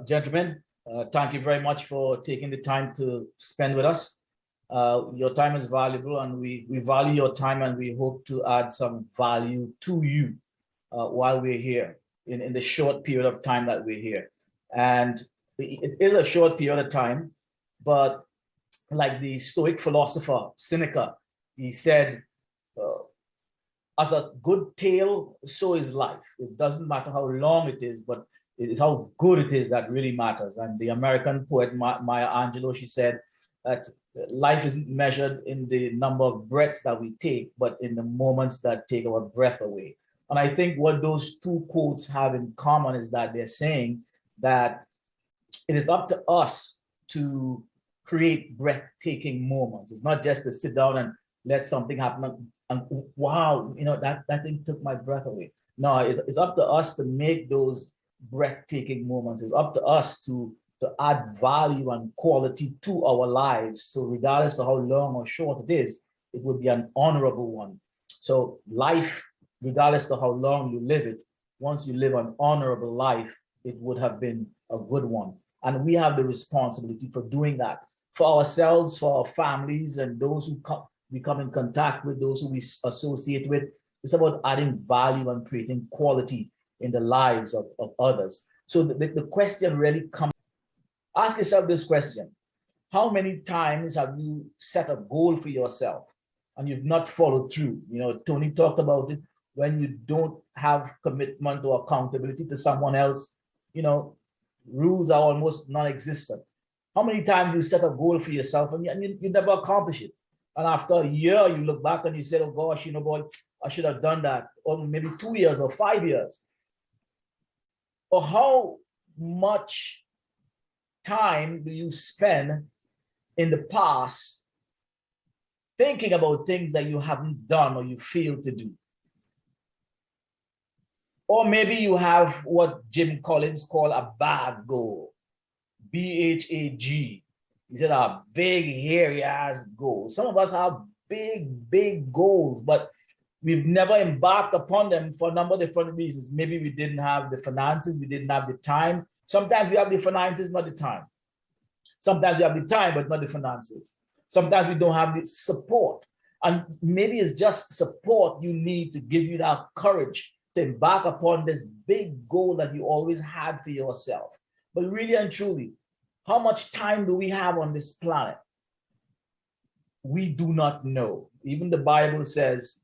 Gentlemen, thank you very much for taking the time to spend with us. Your time is valuable, and we value your time, and we hope to add some value to you while we're here in the short period of time that we're here. And it is a short period of time, but like the Stoic philosopher Seneca, he said, as a good tale, so is life. It doesn't matter how long it is, but it's how good it is that really matters. And the American poet Maya Angelou, she said that life isn't measured in the number of breaths that we take, but in the moments that take our breath away. And I think what those two quotes have in common is that they're saying that it is up to us to create breathtaking moments. It's not just to sit down and let something happen and wow, that thing took my breath away. No, it's up to us to make those breathtaking moments. It's up to us to add value and quality to our lives. So regardless of how long or short it is, it would be an honorable one. So life, regardless of how long you live it, once you live an honorable life, it would have been a good one. And we have the responsibility for doing that for ourselves, for our families, and those who we come in contact with, those who we associate with. It's about adding value and creating quality in the lives of others. So the question really comes, ask yourself this question: how many times have you set a goal for yourself and you've not followed through? Tony talked about it. When you don't have commitment or accountability to someone else, rules are almost non-existent. How many times you set a goal for yourself and you never accomplish it? And after a year, you look back and you say, oh gosh, boy, I should have done that. Or maybe 2 years or 5 years. Or how much time do you spend in the past thinking about things that you haven't done or you failed to do? Or maybe you have what Jim Collins called a bag goal, BHAG. He said a big, hairy ass goal. Some of us have big, big goals, but we've never embarked upon them for a number of different reasons. Maybe we didn't have the finances, we didn't have the time. Sometimes we have the finances, not the time. Sometimes we have the time, but not the finances. Sometimes we don't have the support. And maybe it's just support you need to give you that courage to embark upon this big goal that you always had for yourself. But really and truly, how much time do we have on this planet? We do not know. Even the Bible says,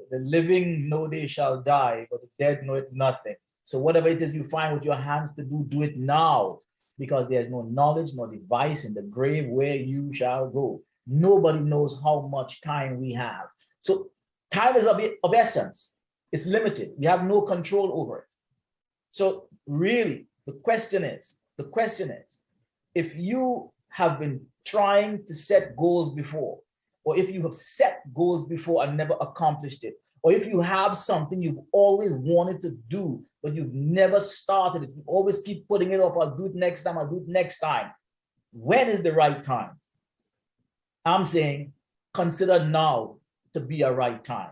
the living know they shall die, but the dead know it nothing. So whatever it is you find with your hands to do it now, because there's no knowledge, no device in the grave where you shall go. Nobody knows how much time we have. So time is of essence. It's limited. We have no control over it. So really, the question is, if you have been trying to set goals before, or if you have set goals before and never accomplished it, or if you have something you've always wanted to do, but you've never started it, you always keep putting it off, I'll do it next time, I'll do it next time. When is the right time? I'm saying consider now to be a right time.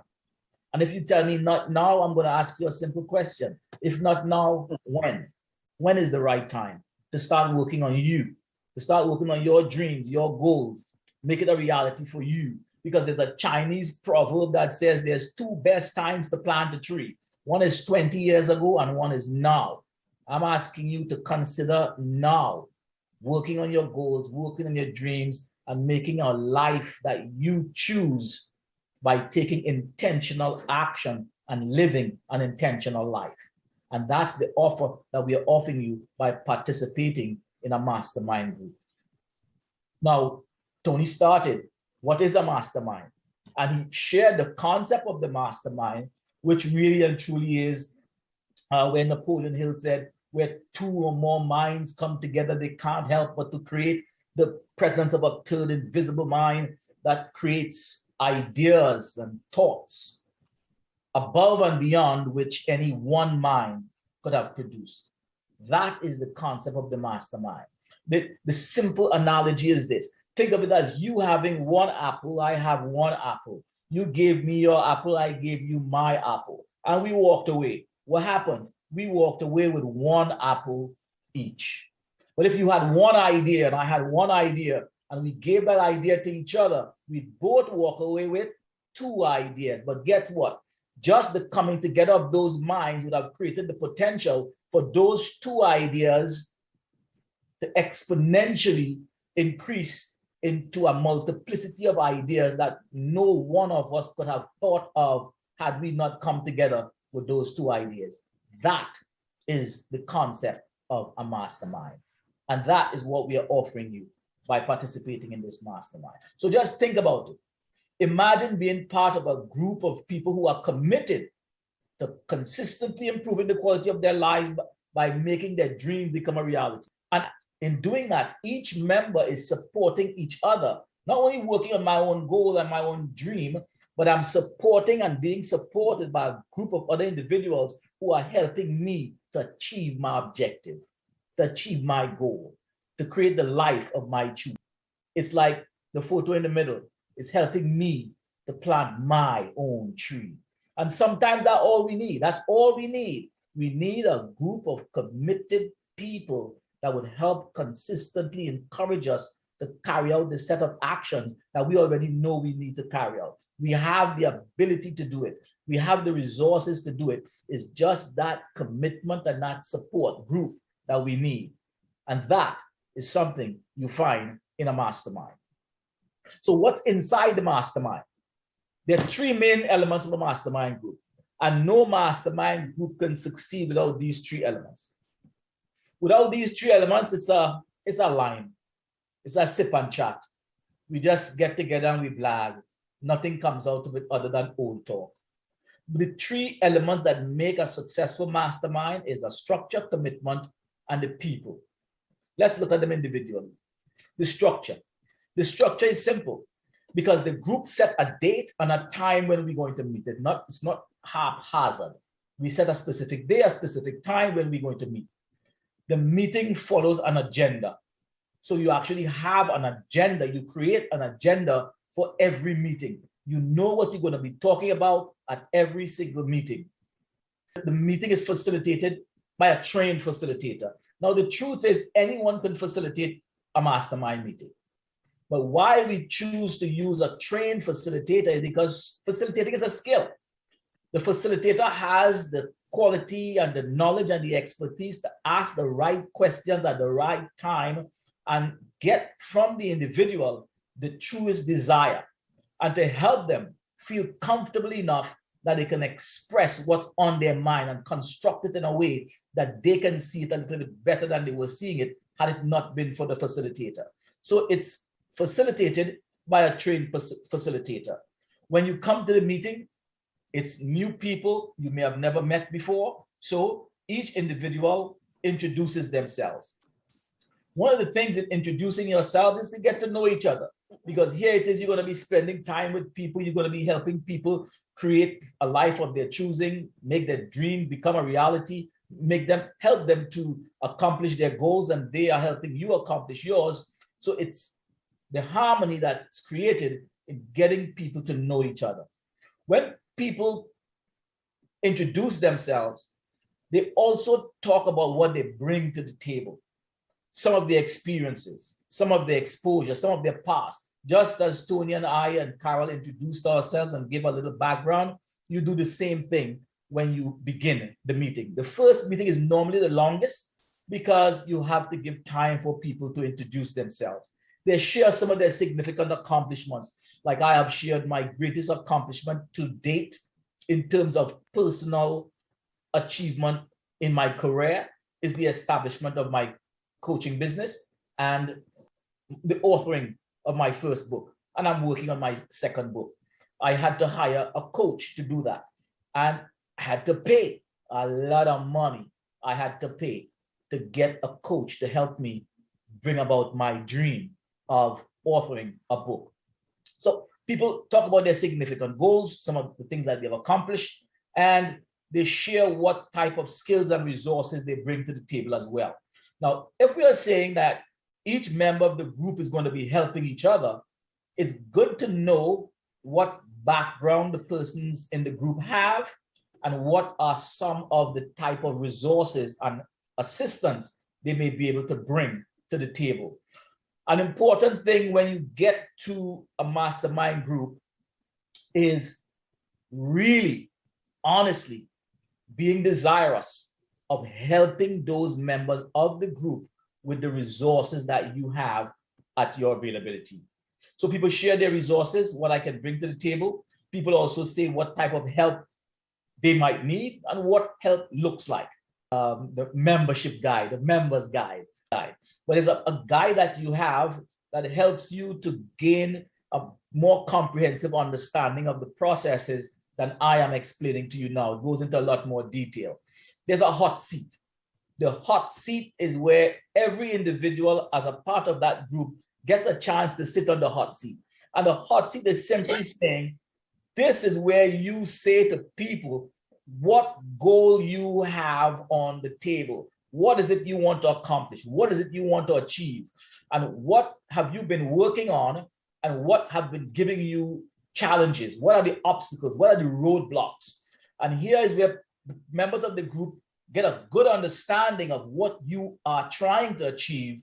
And if you tell me not now, I'm going to ask you a simple question. If not now, when? When is the right time to start working on you, to start working on your dreams, your goals, make it a reality for you? Because there's a Chinese proverb that says there's two best times to plant a tree. One is 20 years ago and one is now. I'm asking you to consider now, working on your goals, working on your dreams, and making a life that you choose by taking intentional action and living an intentional life. And that's the offer that we are offering you by participating in a mastermind group. Now, Tony started, what is a mastermind? And he shared the concept of the mastermind, which really and truly is where Napoleon Hill said, where two or more minds come together, they can't help but to create the presence of a third invisible mind that creates ideas and thoughts above and beyond which any one mind could have produced. That is the concept of the mastermind. The simple analogy is this. Think of it as you having one apple, I have one apple. You gave me your apple, I gave you my apple. And we walked away. What happened? We walked away with one apple each. But if you had one idea and I had one idea and we gave that idea to each other, we'd both walk away with two ideas. But guess what? Just the coming together of those minds would have created the potential for those two ideas to exponentially increase into a multiplicity of ideas that no one of us could have thought of had we not come together with those two ideas. That is the concept of a mastermind. And that is what we are offering you by participating in this mastermind. So just think about it. Imagine being part of a group of people who are committed to consistently improving the quality of their lives by making their dreams become a reality. And in doing that, each member is supporting each other, not only working on my own goal and my own dream, but I'm supporting and being supported by a group of other individuals who are helping me to achieve my objective, to achieve my goal, to create the life of my choosing. It's like the photo in the middle is helping me to plant my own tree. And sometimes that's all we need. That's all we need. We need a group of committed people that would help consistently encourage us to carry out the set of actions that we already know we need to carry out. We have the ability to do it. We have the resources to do it. It's just that commitment and that support group that we need. And that is something you find in a mastermind. So what's inside the mastermind? There are three main elements of a mastermind group. And no mastermind group can succeed without these three elements. Without these three elements, it's a line. It's a sip and chat. We just get together and we blag. Nothing comes out of it other than old talk. The three elements that make a successful mastermind is a structure, commitment, and the people. Let's look at them individually. The structure. The structure is simple because the group set a date and a time when we're going to meet. It's not haphazard. We set a specific day, a specific time when we're going to meet. The meeting follows an agenda. So you actually have an agenda. You create an agenda for every meeting. You know what you're going to be talking about at every single meeting. The meeting is facilitated by a trained facilitator. Now, the truth is anyone can facilitate a mastermind meeting. But why we choose to use a trained facilitator is because facilitating is a skill. The facilitator has the quality and the knowledge and the expertise to ask the right questions at the right time and get from the individual the truest desire and to help them feel comfortable enough that they can express what's on their mind and construct it in a way that they can see it a little bit better than they were seeing it had it not been for the facilitator. So it's facilitated by a trained facilitator. When you come to the meeting, it's new people you may have never met before. So each individual introduces themselves. One of the things in introducing yourself is to get to know each other, because here it is, you're going to be spending time with people. You're going to be helping people create a life of their choosing, make their dream become a reality, help them to accomplish their goals, and they are helping you accomplish yours. So it's the harmony that's created in getting people to know each other. When people introduce themselves, they also talk about what they bring to the table, some of their experiences, some of their exposure, some of their past. Just as Tony and I and Carol introduced ourselves and gave a little background, you do the same thing when you begin the meeting. The first meeting is normally the longest because you have to give time for people to introduce themselves. They share some of their significant accomplishments. Like I have shared my greatest accomplishment to date in terms of personal achievement in my career is the establishment of my coaching business and the authoring of my first book. And I'm working on my second book. I had to hire a coach to do that. And I had to pay a lot of money. I had to pay to get a coach to help me bring about my dream of authoring a book. So people talk about their significant goals, some of the things that they've accomplished, and they share what type of skills and resources they bring to the table as well. Now, if we are saying that each member of the group is going to be helping each other, it's good to know what background the persons in the group have and what are some of the type of resources and assistance they may be able to bring to the table. An important thing when you get to a mastermind group is really, honestly, being desirous of helping those members of the group with the resources that you have at your availability. So people share their resources, what I can bring to the table. People also say what type of help they might need and what help looks like. The membership guide, the members guide. But it's a guide that you have that helps you to gain a more comprehensive understanding of the processes than I am explaining to you now. It goes into a lot more detail. There's a hot seat. The hot seat is where every individual as a part of that group gets a chance to sit on the hot seat. And the hot seat is simply saying, this is where you say to people what goal you have on the table. What is it you want to accomplish? What is it you want to achieve? And what have you been working on? And what have been giving you challenges? What are the obstacles? What are the roadblocks? And here is where members of the group get a good understanding of what you are trying to achieve.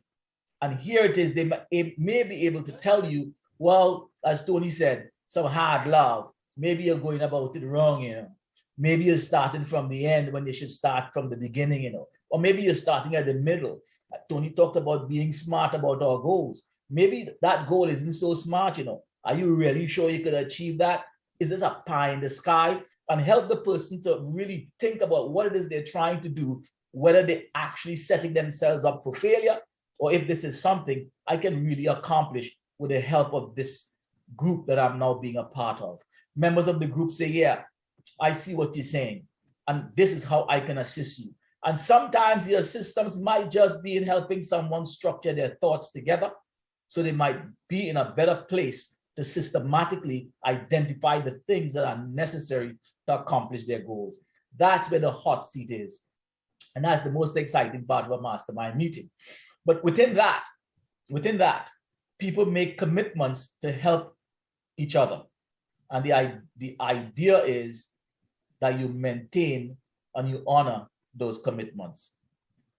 And here it is, they may be able to tell you, well, as Tony said, some hard love. Maybe you're going about it wrong, you know. Maybe you're starting from the end when you should start from the beginning, you know. Or maybe you're starting at the middle. Tony talked about being smart about our goals. Maybe that goal isn't so smart, you know. Are you really sure you could achieve that? Is this a pie in the sky? And help the person to really think about what it is they're trying to do, whether they're actually setting themselves up for failure, or if this is something I can really accomplish with the help of this group that I'm now being a part of. Members of the group say, yeah, I see what you're saying, and this is how I can assist you. And sometimes the assistance might just be in helping someone structure their thoughts together, so they might be in a better place to systematically identify the things that are necessary to accomplish their goals. That's where the hot seat is. And that's the most exciting part of a mastermind meeting. But within that, people make commitments to help each other. And the idea is that you maintain and you honor those commitments.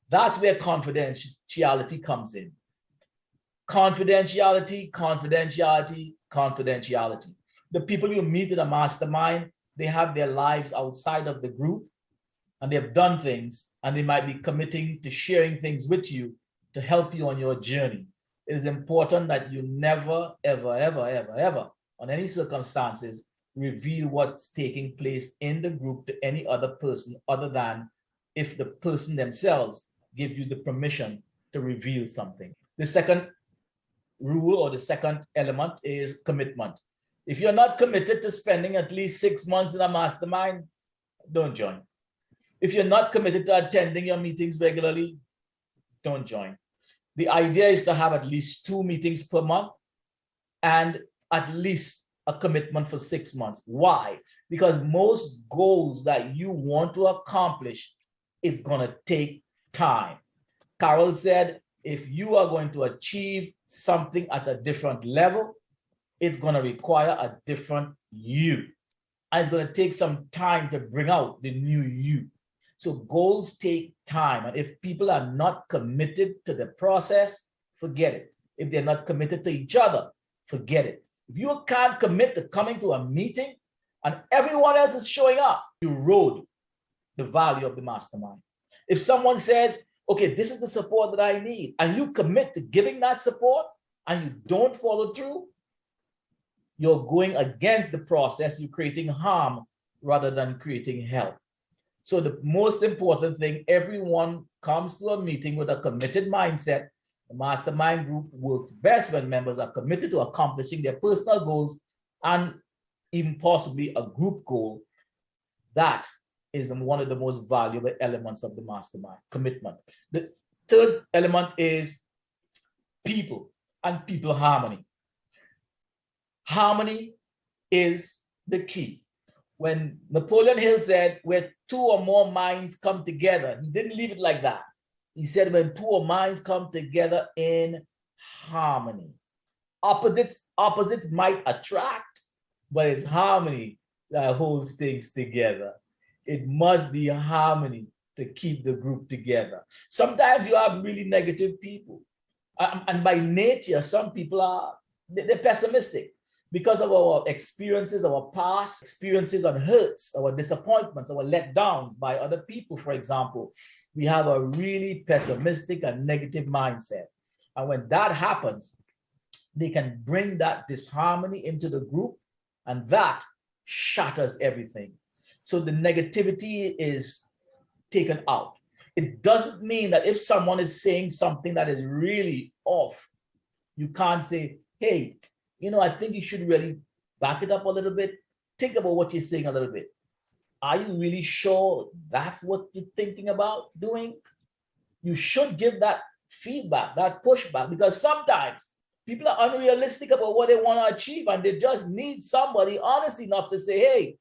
That's where confidentiality comes in. Confidentiality, confidentiality, confidentiality. The people you meet in a mastermind, they have their lives outside of the group, and they've done things, and they might be committing to sharing things with you to help you on your journey. It is important that you never, ever, ever, ever, ever, on any circumstances, reveal what's taking place in the group to any other person other than if the person themselves give you the permission to reveal something. The second rule or the second element is commitment. If you're not committed to spending at least 6 months in a mastermind, don't join. If you're not committed to attending your meetings regularly, don't join. The idea is to have at least 2 meetings per month and at least a commitment for 6 months. Why? Because most goals that you want to accomplish is going to take time. Carol said, if you are going to achieve something at a different level, it's going to require a different you. And it's going to take some time to bring out the new you. So goals take time. And if people are not committed to the process, forget it. If they're not committed to each other, forget it. If you can't commit to coming to a meeting and everyone else is showing up, you erode the value of the mastermind. If someone says, okay, this is the support that I need, and you commit to giving that support and you don't follow through, you're going against the process. You're creating harm rather than creating help. So the most important thing, everyone comes to a meeting with a committed mindset. The mastermind group works best when members are committed to accomplishing their personal goals and even possibly a group goal. That is one of the most valuable elements of the mastermind, commitment. The third element is people and people harmony. Harmony is the key. When Napoleon Hill said, where 2 or more minds come together, he didn't leave it like that. He said, when 2 or minds come together in harmony. Opposites might attract, but it's harmony that holds things together. It must be harmony to keep the group together. Sometimes you have really negative people. And by nature, some people they're pessimistic because of our experiences, our past experiences on hurts, our disappointments, our letdowns by other people, for example. We have a really pessimistic and negative mindset. And when that happens, they can bring that disharmony into the group, and that shatters everything. So the negativity is taken out. It doesn't mean that if someone is saying something that is really off, you can't say, hey, I think you should really back it up a little bit. Think about what you're saying a little bit. Are you really sure that's what you're thinking about doing? You should give that feedback, that pushback, because sometimes people are unrealistic about what they want to achieve, and they just need somebody honest enough to say, hey,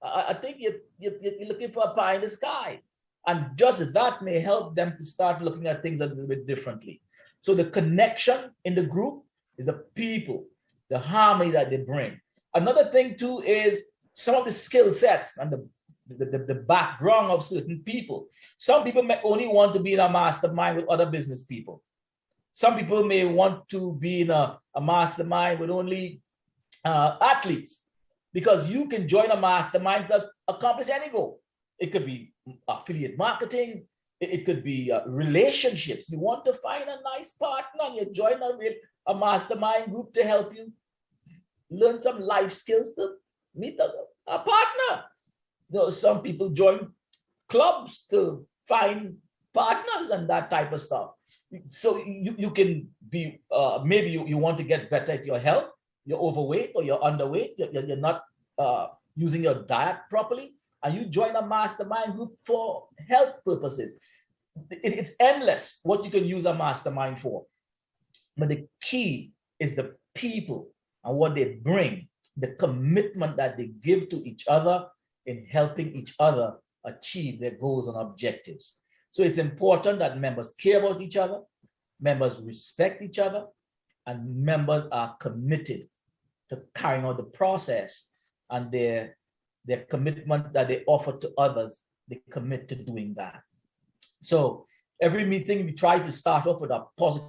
I think you're looking for a pie in the sky. And just that may help them to start looking at things a little bit differently. So the connection in the group is the people, the harmony that they bring. Another thing too is some of the skill sets and the background of certain people. Some people may only want to be in a mastermind with other business people. Some people may want to be in a mastermind with only athletes, because you can join a mastermind to accomplish any goal. It could be affiliate marketing. It could be relationships. You want to find a nice partner, and you join a mastermind group to help you learn some life skills to meet a partner. Some people join clubs to find partners and that type of stuff. So you can be, maybe you want to get better at your health. You're overweight or you're underweight. You're not using your diet properly, and you join a mastermind group for health purposes. It's endless what you can use a mastermind for. But the key is the people and what they bring, the commitment that they give to each other in helping each other achieve their goals and objectives. So it's important that members care about each other, members respect each other, and members are committed to carrying out the process, and their commitment that they offer to others, they commit to doing that. So every meeting we try to start off with a positive,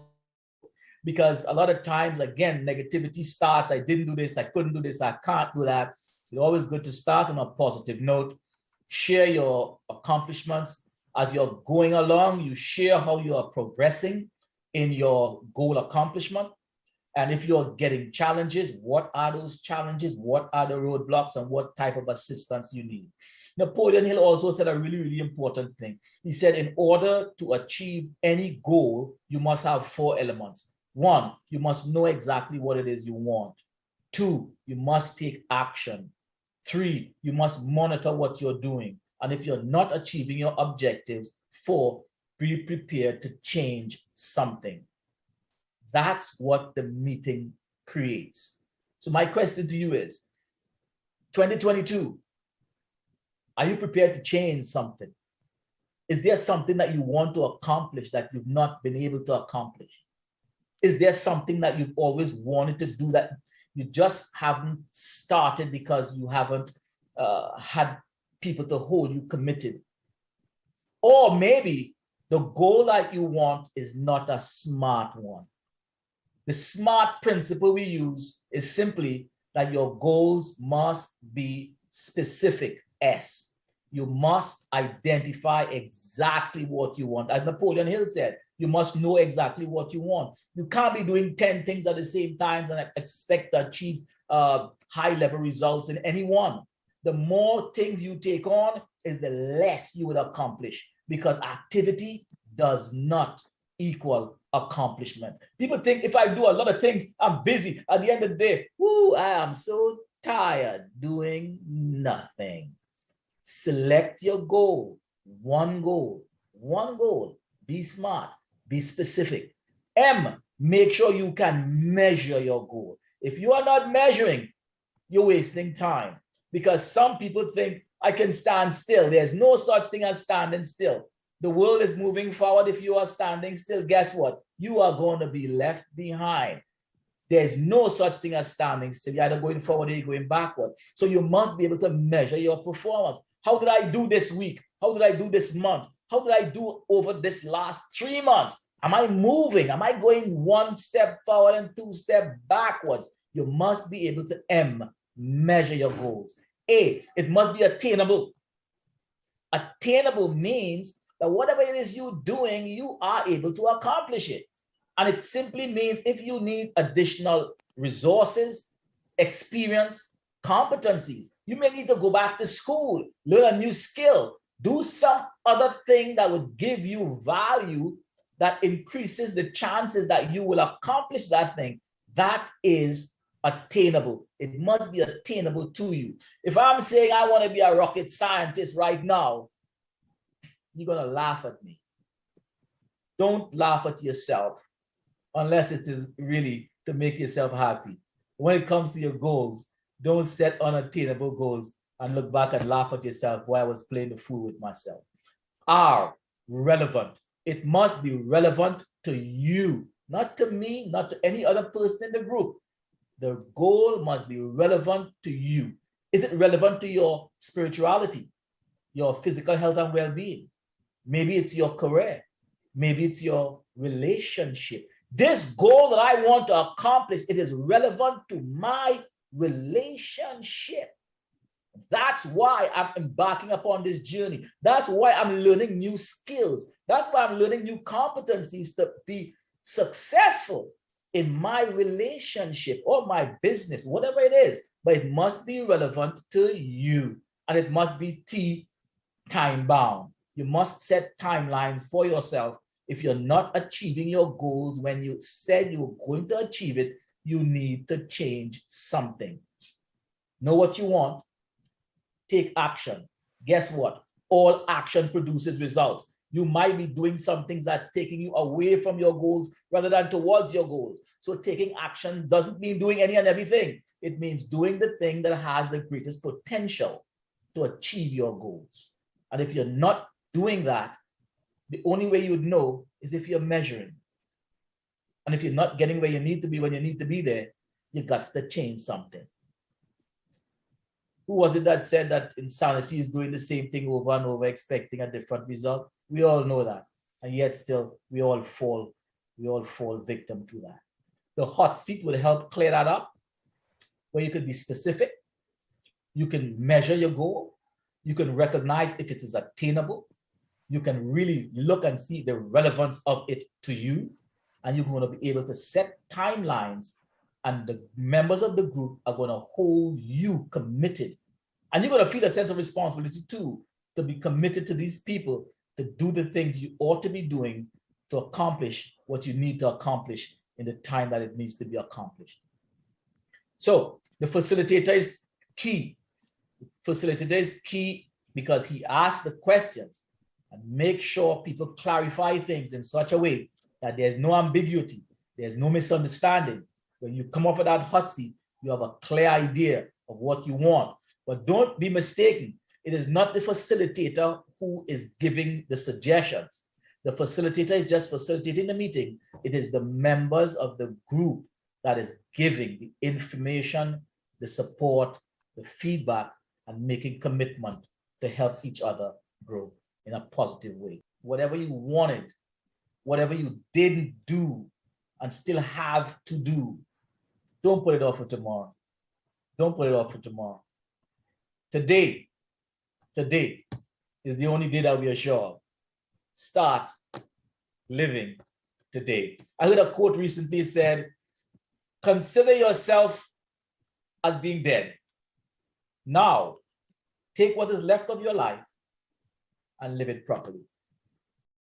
because a lot of times, again, negativity starts. I didn't do this, I couldn't do this, I can't do that. It's always good to start on a positive note. Share your accomplishments. As you're going along, you share how you are progressing in your goal accomplishment. And if you're getting challenges, what are those challenges? What are the roadblocks, and what type of assistance you need? Napoleon Hill also said a really, really important thing. He said, in order to achieve any goal, you must have 4 elements. 1, you must know exactly what it is you want. 2, you must take action. 3, you must monitor what you're doing. And if you're not achieving your objectives, 4, be prepared to change something. That's what the meeting creates. So my question to you is, 2022, are you prepared to change something? Is there something that you want to accomplish that you've not been able to accomplish? Is there something that you've always wanted to do that you just haven't started because you haven't had people to hold you committed? Or maybe the goal that you want is not a smart one. The SMART principle we use is simply that your goals must be specific. S. You must identify exactly what you want. As Napoleon Hill said, you must know exactly what you want. You can't be doing 10 things at the same time and expect to achieve high-level results in any one. The more things you take on is the less you would accomplish, because activity does not equal accomplishment. People think if I do a lot of things, I'm busy. At the end of the day, I am so tired doing nothing. Select your goal. One goal. Be smart. Be specific. M, make sure you can measure your goal. If you are not measuring, you're wasting time, because some people think I can stand still. There's no such thing as standing still. The world is moving forward. If you are standing still, guess what? You are going to be left behind. There's no such thing as standing still. You're either going forward or you're going backward. So you must be able to measure your performance. How did I do this week? How did I do this month? How did I do over this last 3 months? Am I moving? Am I going 1 step forward and 2 steps backwards? You must be able to measure your goals. It must be attainable. Attainable means that whatever it is you're doing, you are able to accomplish it. And it simply means if you need additional resources, experience, competencies, you may need to go back to school, learn a new skill, do some other thing that would give you value that increases the chances that you will accomplish that thing. That is attainable. It must be attainable to you. If I'm saying I want to be a rocket scientist right now, you're going to laugh at me. Don't laugh at yourself unless it is really to make yourself happy. When it comes to your goals, don't set unattainable goals and look back and laugh at yourself while I was playing the fool with myself. R, relevant. It must be relevant to you, not to me, not to any other person in the group. The goal must be relevant to you. Is it relevant to your spirituality, your physical health and well-being? Maybe it's your career. Maybe it's your relationship. This goal that I want to accomplish, it is relevant to my relationship. That's why I'm embarking upon this journey. That's why I'm learning new skills. That's why I'm learning new competencies to be successful in my relationship or my business, whatever it is. But it must be relevant to you. And it must be time bound. You must set timelines for yourself. If you're not achieving your goals when you said you were going to achieve it, you need to change something. Know what you want. Take action. Guess what? All action produces results. You might be doing some things that are taking you away from your goals rather than towards your goals. So taking action doesn't mean doing any and everything. It means doing the thing that has the greatest potential to achieve your goals. And if you're not doing that, the only way you would know is if you're measuring. And if you're not getting where you need to be when you need to be there, you got to change something. Who was it that said that insanity is doing the same thing over and over, expecting a different result? We all know that. And yet still, we all fall victim to that. The hot seat will help clear that up, where you can be specific. You can measure your goal. You can recognize if it is attainable. You can really look and see the relevance of it to you. And you're going to be able to set timelines, and the members of the group are going to hold you committed. And you're going to feel a sense of responsibility too, to be committed to these people, to do the things you ought to be doing to accomplish what you need to accomplish in the time that it needs to be accomplished. So the facilitator is key. The facilitator is key because he asks the questions and make sure people clarify things in such a way that there's no ambiguity, there's no misunderstanding. When you come off of that hot seat, you have a clear idea of what you want. But don't be mistaken. It is not the facilitator who is giving the suggestions. The facilitator is just facilitating the meeting. It is the members of the group that is giving the information, the support, the feedback, and making commitment to help each other grow in a positive way. Whatever you wanted, whatever you didn't do and still have to do, don't put it off for tomorrow. Don't put it off for tomorrow. Today is the only day that we are sure of. Start living today. I heard a quote recently. It said, consider yourself as being dead. Now, take what is left of your life and live it properly.